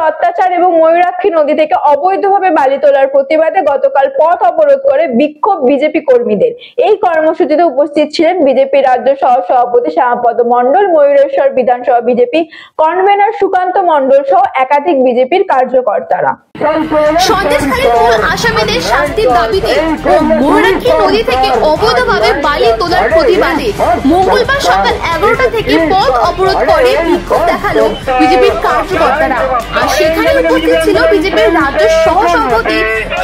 অত্যাচার এবং ময়ূরাক্ষী নদী থেকে অবৈধভাবে বালি তোলার প্রতিবাদে গতকাল পথ অবরোধ করে বিক্ষোভ বিজেপি কর্মীদের। এই কর্মসূচিতে উপস্থিত ছিলেন বিজেপি রাজ্য সহ সভাপতি শ্যামাপদ মণ্ডল, ময়ূরেশ্বর বিধানসভা বিজেপি কনভেনর সুকান্ত মণ্ডল সহ একাধিক বিজেপির কার্যকর্তারা। সন্দেশখালীর মূল আসামিদের শাস্তির দাবিতে ও ময়ূরাক্ষী নদী থেকে অবৈধভাবে বালি তোলার প্রতিবাদে মঙ্গলবার সকাল 11টা থেকে পথ অবরোধ করে বিক্ষোভ দেখালো বিজেপির কার্যকর্তারা। আর সেখানে উপস্থিত ছিল বিজেপির রাজ্য সহ সভাপতি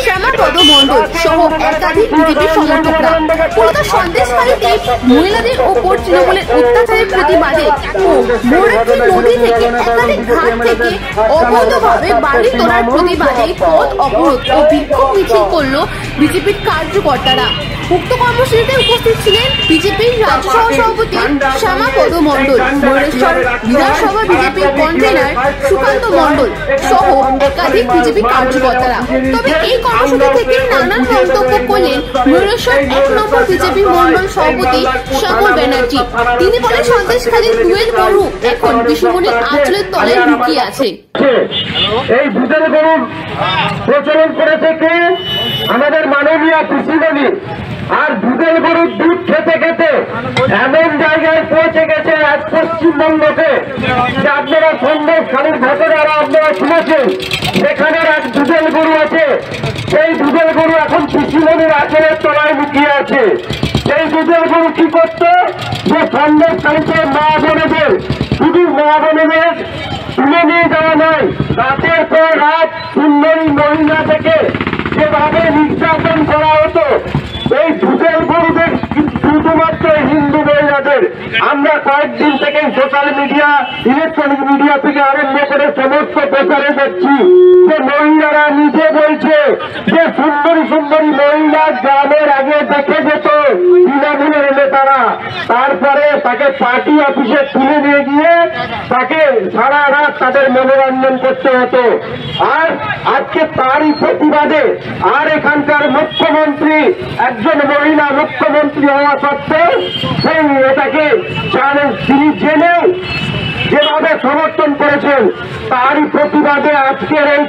শ্যামাপদ মণ্ডল সহ একাধিক বিজেপির সমর্থকরা। পুরো সন্দেশখালীতে মহিলাদের ওপর তৃণমূলের অত্যাচারের প্রতিবাদে ও ময়ূরাক্ষী নদী থেকে একাধিক ঘাট থেকে অবৈধভাবে বালি তোলার প্রতিবাদে পথ অবরোধ ও বিক্ষোভ মিছিল করল বিজেপির কার্যকর্তারা। উক্ত কর্মসূচিতে উপস্থিত ছিলেন বিজেপির রাজ্য সহ সভাপতি শ্যামাপদ মণ্ডল, ময়ূরেশ্বর বিধানসভা বিজেপির কনভেনর সুকান্ত মণ্ডল সহ একাধিক বিজেপি কার্যকর্তারা। তবে এই কর্মসূচি থেকে নানান মন্তব্য করলেন ময়ূরেশ্বর 1 নম্বর বিজেপি মণ্ডল সভাপতি শ্যামল ব্যানার্জি। তিনি বলেন, সন্দেশখালীর দুয়েল গরু এখন বিশ্বমণির আঁচলের তলায় লুকিয়ে আছে। এই দুধের গরুর প্রচলন করেছে কে? আমাদের মাননীয় কৃষিমণি। আর দুধের গরুর দুধ খেতে খেতে এমন জায়গায় পৌঁছে গেছে আজ পশ্চিমবঙ্গকে, যে আপনারা সন্দেশখালীর ঘটনা আপনারা শুনেছেন, সেখানে এক দুধের গরু আছে। সেই দুধের গরু এখন কৃষিমণির আঁচলের তলায় লুকিয়ে আছে। সেই দুধের গরু কি করতো? যে সন্দেশখালীতে মা বোনেদের, শুধু মা বোনেদের তুলে নিয়ে যাওয়া নয়, রাতের পর রাত সুন্দরী মহিলা থেকে যেভাবে নির্যাতন করা হতো, এই দুধের গরুদের শুধুমাত্র হিন্দু মহিলাদের। আমরা কয়েকদিন থেকে সোশ্যাল মিডিয়া, ইলেকট্রনিক মিডিয়া থেকে আরম্ভ করে সমস্ত প্রচারে দেখছি যে মহিলারা নিজে বলছে যে সুন্দরী সুন্দরী মহিলা গ্রামের আগে দেখে যেত তৃণমূলের নেতারা, তারপরে তাকে পার্টি অফিসে তুলে নিয়ে গিয়ে তাকে সারা রাত তাদের মনোরঞ্জন করতে হতো। আর আজকে তারই প্রতিবাদে আর এখানকার মুখ্যমন্ত্রী, একজন মহিলা মুখ্যমন্ত্রী হওয়া সত্ত্বেও সেই এটাকে জানেন, তিনি জেনেও যেভাবে সমর্থন করেছেন, তারই প্রতিবাদে আজকের এই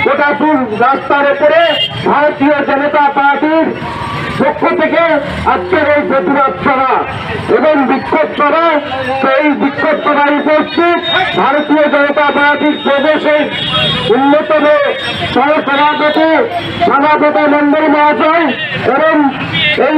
কোটাসুর রাস্তার উপরে ভারতীয় জনতা পার্টির পক্ষ থেকে আজকের এই প্রতিবাদ সভা এবং বিক্ষোভ সভা। এই বিক্ষোভ সভায় উপস্থিত ভারতীয় জনতা পার্টির প্রদেশের অন্যতম সহ সভাপতি শ্যামাপদ মণ্ডল মহাশয় এবং এই